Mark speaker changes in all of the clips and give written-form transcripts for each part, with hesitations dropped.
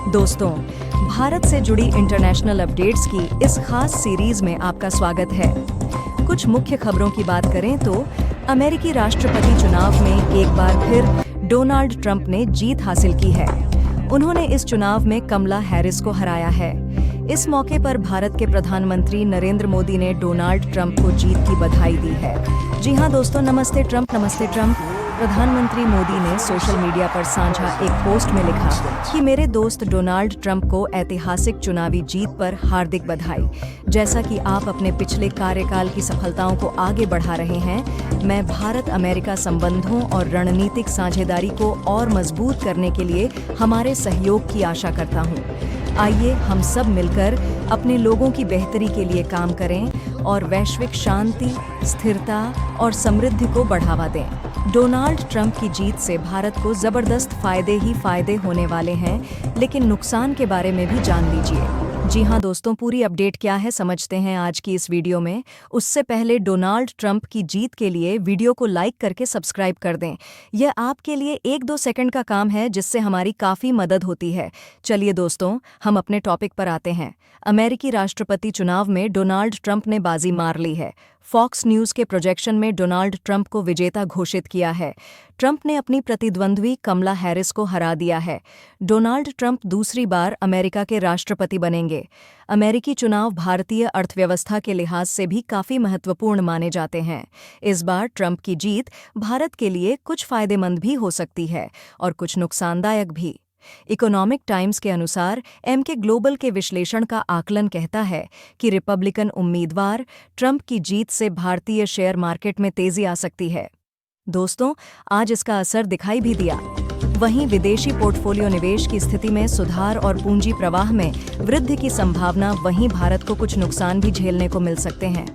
Speaker 1: दोस्तों, भारत से जुड़ी इंटरनेशनल अपडेट्स की इस खास सीरीज में आपका स्वागत है। कुछ मुख्य खबरों की बात करें तो अमेरिकी राष्ट्रपति चुनाव में एक बार फिर डोनाल्ड ट्रंप ने जीत हासिल की है। उन्होंने इस चुनाव में कमला हैरिस को हराया है। इस मौके पर भारत के प्रधानमंत्री नरेंद्र मोदी ने डोनाल्ड ट्रंप को जीत की बधाई दी है। जी हां दोस्तों, नमस्ते ट्रंप, नमस्ते ट्रंप। प्रधानमंत्री मोदी ने सोशल मीडिया पर साझा एक पोस्ट में लिखा कि मेरे दोस्त डोनाल्ड ट्रंप को ऐतिहासिक चुनावी जीत पर हार्दिक बधाई। जैसा कि आप अपने पिछले कार्यकाल की सफलताओं को आगे बढ़ा रहे हैं, मैं भारत अमेरिका संबंधों और रणनीतिक साझेदारी को और मजबूत करने के लिए हमारे सहयोग की आशा करता हूं। आइए हम सब मिलकर अपने लोगों की बेहतरी के लिए काम करें और वैश्विक शांति, स्थिरता और समृद्धि को बढ़ावा दें। डोनाल्ड ट्रंप की जीत से भारत को जबरदस्त फायदे होने वाले हैं, लेकिन नुकसान के बारे में भी जान लीजिए। जी हां दोस्तों, पूरी अपडेट क्या है समझते हैं आज की इस वीडियो में। उससे पहले डोनाल्ड ट्रंप की जीत के लिए वीडियो को लाइक करके सब्सक्राइब कर दें। यह आपके लिए 1-2 सेकंड का काम है, जिससे हमारी काफ़ी मदद होती है। चलिए दोस्तों, हम अपने टॉपिक पर आते हैं। अमेरिकी राष्ट्रपति चुनाव में डोनाल्ड ट्रंप ने बाजी मार ली है। फॉक्स न्यूज़ के प्रोजेक्शन में डोनाल्ड ट्रंप को विजेता घोषित किया है। ट्रंप ने अपनी प्रतिद्वंद्वी कमला हैरिस को हरा दिया है। डोनाल्ड ट्रंप दूसरी बार अमेरिका के राष्ट्रपति बनेंगे। अमेरिकी चुनाव भारतीय अर्थव्यवस्था के लिहाज से भी काफ़ी महत्वपूर्ण माने जाते हैं। इस बार ट्रंप की जीत भारत के लिए कुछ फायदेमंद भी हो सकती है और कुछ नुकसानदायक भी। इकोनॉमिक टाइम्स के अनुसार एमके ग्लोबल के विश्लेषण का आकलन कहता है कि रिपब्लिकन उम्मीदवार ट्रंप की जीत से भारतीय शेयर मार्केट में तेजी आ सकती है। दोस्तों, आज इसका असर दिखाई भी दिया। वहीं विदेशी पोर्टफोलियो निवेश की स्थिति में सुधार और पूंजी प्रवाह में वृद्धि की संभावना, वहीं भारत को कुछ नुकसान भी झेलने को मिल सकते हैं।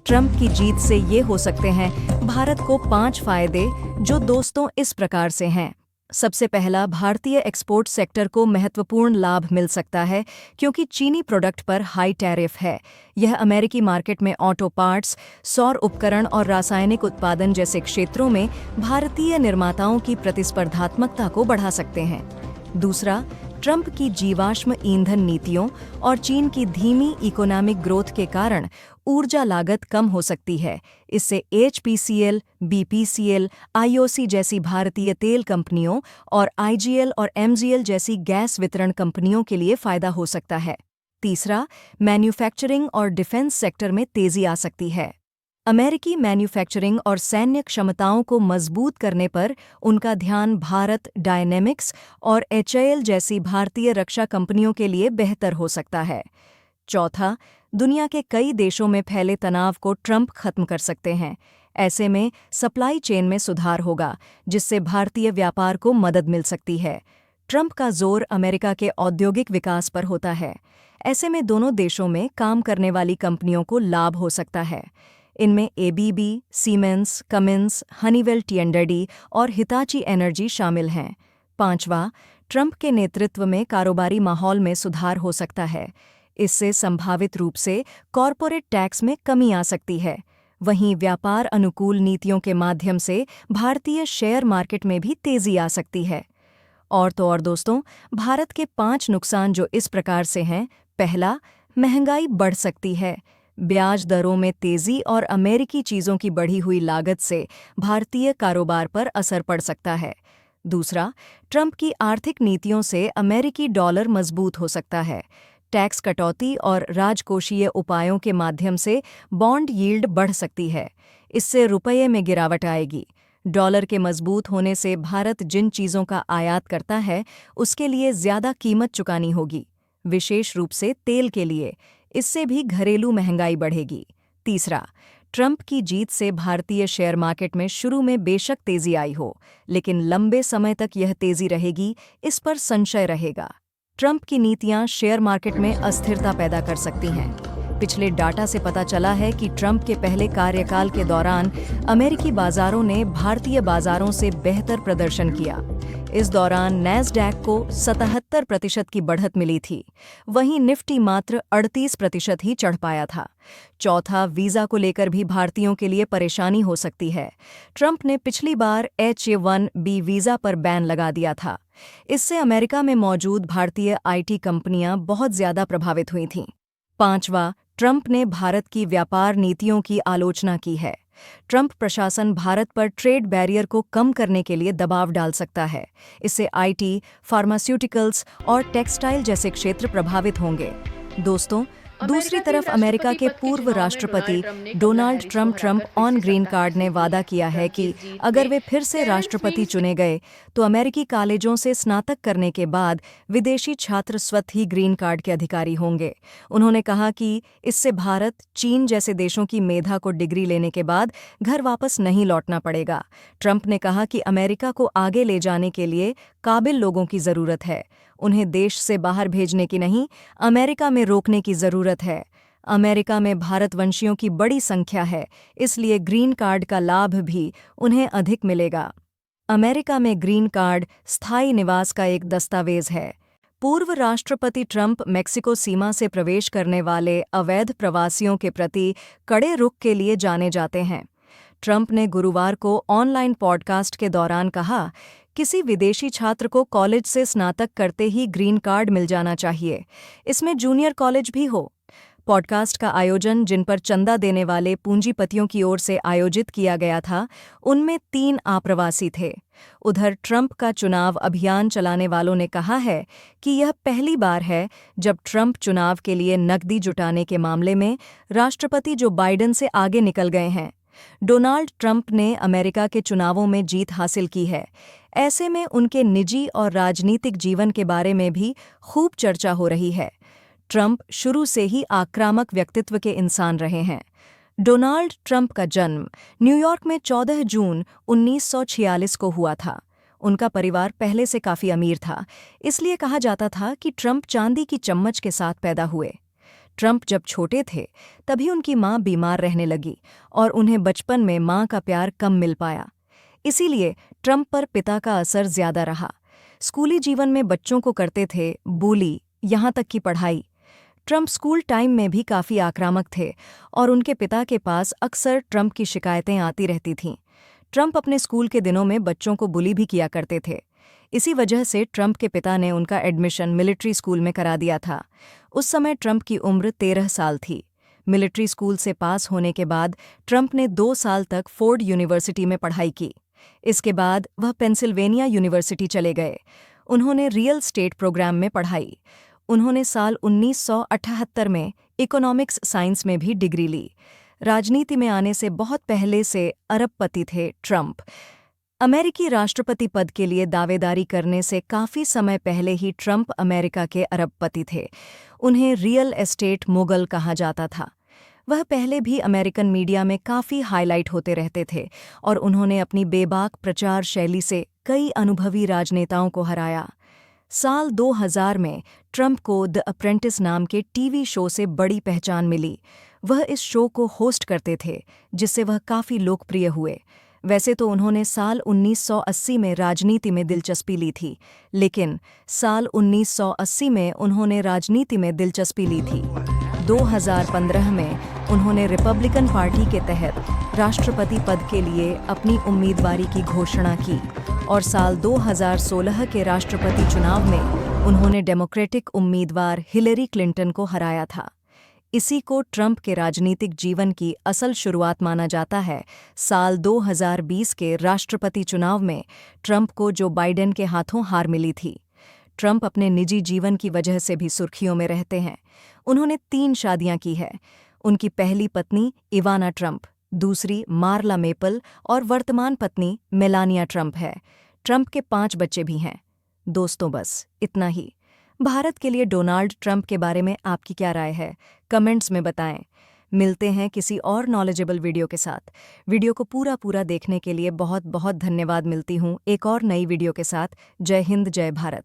Speaker 1: ट्रंप की जीत से ये हो सकते हैं भारत को 5 फायदे, जो दोस्तों इस प्रकार से हैं। सबसे पहला, भारतीय एक्सपोर्ट सेक्टर को महत्वपूर्ण लाभ मिल सकता है क्योंकि चीनी प्रोडक्ट पर हाई टैरिफ है। यह अमेरिकी मार्केट में ऑटो पार्ट्स, सौर उपकरण और रासायनिक उत्पादन जैसे क्षेत्रों में भारतीय निर्माताओं की प्रतिस्पर्धात्मकता को बढ़ा सकते हैं। दूसरा, ट्रंप की जीवाश्म ईंधन नीतियों और चीन की धीमी इकोनॉमिक ग्रोथ के कारण ऊर्जा लागत कम हो सकती है। इससे एचपीसीएल, बीपीसीएल, आईओसी जैसी भारतीय तेल कंपनियों और आईजीएल और एमजीएल जैसी गैस वितरण कंपनियों के लिए फायदा हो सकता है। तीसरा, मैन्युफैक्चरिंग और डिफेंस सेक्टर में तेजी आ सकती है। अमेरिकी मैन्युफैक्चरिंग और सैन्य क्षमताओं को मजबूत करने पर उनका ध्यान भारत डायनेमिक्स और एचएएल जैसी भारतीय रक्षा कंपनियों के लिए बेहतर हो सकता है। चौथा, दुनिया के कई देशों में फैले तनाव को ट्रंप खत्म कर सकते हैं। ऐसे में सप्लाई चेन में सुधार होगा, जिससे भारतीय व्यापार को मदद मिल सकती है। ट्रंप का जोर अमेरिका के औद्योगिक विकास पर होता है। ऐसे में दोनों देशों में काम करने वाली कंपनियों को लाभ हो सकता है। इनमें एबीबी, सीमेंस, कमिंस, हनीवेल टी&डी और हिताची एनर्जी शामिल हैं। पांचवा, ट्रंप के नेतृत्व में कारोबारी माहौल में सुधार हो सकता है। इससे संभावित रूप से कॉरपोरेट टैक्स में कमी आ सकती है। वहीं व्यापार अनुकूल नीतियों के माध्यम से भारतीय शेयर मार्केट में भी तेजी आ सकती है। और तो और दोस्तों, भारत के 5 नुकसान जो इस प्रकार से हैं। पहला, महंगाई बढ़ सकती है। ब्याज दरों में तेजी और अमेरिकी चीज़ों की बढ़ी हुई लागत से भारतीय कारोबार पर असर पड़ सकता है। दूसरा, ट्रंप की आर्थिक नीतियों से अमेरिकी डॉलर मजबूत हो सकता है। टैक्स कटौती और राजकोषीय उपायों के माध्यम से बॉन्ड यील्ड बढ़ सकती है। इससे रुपये में गिरावट आएगी। डॉलर के मजबूत होने से भारत जिन चीज़ों का आयात करता है, उसके लिए ज़्यादा कीमत चुकानी होगी, विशेष रूप से तेल के लिए। इससे भी घरेलू महंगाई बढ़ेगी। तीसरा, ट्रंप की जीत से भारतीय शेयर मार्केट में शुरू में बेशक तेजी आई हो, लेकिन लंबे समय तक यह तेजी रहेगी, इस पर संशय रहेगा। ट्रंप की नीतियां शेयर मार्केट में अस्थिरता पैदा कर सकती हैं। पिछले डाटा से पता चला है कि ट्रंप के पहले कार्यकाल के दौरान अमेरिकी बाजारों ने भारतीय बाजारों से बेहतर प्रदर्शन किया। इस दौरान नैस्डैक को 77% की बढ़त मिली थी, वहीं निफ्टी मात्र 38% ही चढ़ पाया था। चौथा, वीजा को लेकर भी भारतीयों के लिए परेशानी हो सकती है। ट्रंप ने पिछली बार H-1B वीजा पर बैन लगा दिया था। इससे अमेरिका में मौजूद भारतीय IT कंपनियां बहुत ज्यादा प्रभावित हुई थीं। पांचवा, ट्रंप ने भारत की व्यापार नीतियों की आलोचना की है। ट्रंप प्रशासन भारत पर ट्रेड बैरियर को कम करने के लिए दबाव डाल सकता है। इससे IT, फार्मास्यूटिकल्स और टेक्सटाइल जैसे क्षेत्र प्रभावित होंगे। दोस्तों, दूसरी तरफ अमेरिका के पूर्व राष्ट्रपति Donald Trump on green card ने वादा किया है कि अगर वे फिर से राष्ट्रपति चुने गए तो अमेरिकी कॉलेजों से स्नातक करने के बाद विदेशी छात्र स्वतः ही ग्रीन कार्ड के अधिकारी होंगे। उन्होंने कहा कि इससे भारत, चीन जैसे देशों की मेधा को डिग्री लेने के बाद घर वापस नहीं लौटना पड़ेगा। ट्रंप ने कहा कि अमेरिका को आगे ले जाने के लिए काबिल लोगों की जरूरत है। उन्हें देश से बाहर भेजने की नहीं, अमेरिका में रोकने की जरूरत है। अमेरिका में भारतवंशियों की बड़ी संख्या है, इसलिए ग्रीन कार्ड का लाभ भी उन्हें अधिक मिलेगा। अमेरिका में ग्रीन कार्ड स्थायी निवास का एक दस्तावेज है। पूर्व राष्ट्रपति ट्रंप मेक्सिको सीमा से प्रवेश करने वाले अवैध प्रवासियों के प्रति कड़े रुख के लिए जाने जाते हैं। ट्रंप ने गुरुवार को ऑनलाइन पॉडकास्ट के दौरान कहा, किसी विदेशी छात्र को कॉलेज से स्नातक करते ही ग्रीन कार्ड मिल जाना चाहिए, इसमें जूनियर कॉलेज भी हो। पॉडकास्ट का आयोजन, जिन पर चंदा देने वाले पूंजीपतियों की ओर से आयोजित किया गया था, उनमें 3 आप्रवासी थे। उधर ट्रंप का चुनाव अभियान चलाने वालों ने कहा है कि यह पहली बार है जब ट्रंप चुनाव के लिए नकदी जुटाने के मामले में राष्ट्रपति जो बाइडेन से आगे निकल गए हैं। डोनाल्ड ट्रंप ने अमेरिका के चुनावों में जीत हासिल की है। ऐसे में उनके निजी और राजनीतिक जीवन के बारे में भी खूब चर्चा हो रही है। ट्रंप शुरू से ही आक्रामक व्यक्तित्व के इंसान रहे हैं। डोनाल्ड ट्रंप का जन्म न्यूयॉर्क में 14 जून 1946 को हुआ था। उनका परिवार पहले से काफ़ी अमीर था, इसलिए कहा जाता था कि ट्रंप चांदी की चम्मच के साथ पैदा हुए। ट्रंप जब छोटे थे तभी उनकी मां बीमार रहने लगी और उन्हें बचपन में मां का प्यार कम मिल पाया। इसीलिए ट्रंप पर पिता का असर ज्यादा रहा। स्कूली जीवन में बच्चों को करते थे bully, यहाँ तक कि पढ़ाई। ट्रंप स्कूल टाइम में भी काफ़ी आक्रामक थे और उनके पिता के पास अक्सर ट्रंप की शिकायतें आती रहती थीं। ट्रंप अपने स्कूल के दिनों में बच्चों को बुली भी किया करते थे। इसी वजह से ट्रंप के पिता ने उनका एडमिशन मिलिट्री स्कूल में करा दिया था। उस समय ट्रंप की उम्र 13 साल थी। मिलिट्री स्कूल से पास होने के बाद ट्रंप ने 2 साल तक फोर्ड यूनिवर्सिटी में पढ़ाई की। इसके बाद वह पेंसिल्वेनिया यूनिवर्सिटी चले गए। उन्होंने रियल स्टेट प्रोग्राम में पढ़ाई। उन्होंने साल 1978 में इकोनॉमिक्स साइंस में भी डिग्री ली। राजनीति में आने से बहुत पहले से अरबपति थे ट्रंप। अमेरिकी राष्ट्रपति पद के लिए दावेदारी करने से काफ़ी समय पहले ही ट्रंप अमेरिका के अरबपति थे। उन्हें रियल एस्टेट मुगल कहा जाता था। वह पहले भी अमेरिकन मीडिया में काफ़ी हाईलाइट होते रहते थे और उन्होंने अपनी बेबाक प्रचार शैली से कई अनुभवी राजनेताओं को हराया। साल 2000 में ट्रंप को द अप्रेंटिस नाम के टीवी शो से बड़ी पहचान मिली। वह इस शो को होस्ट करते थे, जिससे वह काफ़ी लोकप्रिय हुए। वैसे तो उन्होंने साल 1980 में राजनीति में दिलचस्पी ली थी, लेकिन साल 1980 में उन्होंने राजनीति में दिलचस्पी ली थी। 2015 में उन्होंने रिपब्लिकन पार्टी के तहत राष्ट्रपति पद के लिए अपनी उम्मीदवारी की घोषणा की और साल 2016 के राष्ट्रपति चुनाव में उन्होंने डेमोक्रेटिक उम्मीदवार हिलेरी क्लिंटन को हराया था। इसी को ट्रंप के राजनीतिक जीवन की असल शुरुआत माना जाता है। साल 2020 के राष्ट्रपति चुनाव में ट्रंप को जो बाइडेन के हाथों हार मिली थी। ट्रंप अपने निजी जीवन की वजह से भी सुर्खियों में रहते हैं। उन्होंने 3 शादियां की है। उनकी पहली पत्नी इवाना ट्रंप, दूसरी मार्ला मेपल और वर्तमान पत्नी मेलानिया ट्रंप है। ट्रंप के 5 बच्चे भी हैं। दोस्तों, बस इतना ही। भारत के लिए डोनाल्ड ट्रंप के बारे में आपकी क्या राय है? कमेंट्स में बताएं। मिलते हैं किसी और नॉलेजेबल वीडियो के साथ। वीडियो को पूरा देखने के लिए बहुत बहुत धन्यवाद। मिलती हूँ एक और नई वीडियो के साथ। जय हिंद, जय भारत।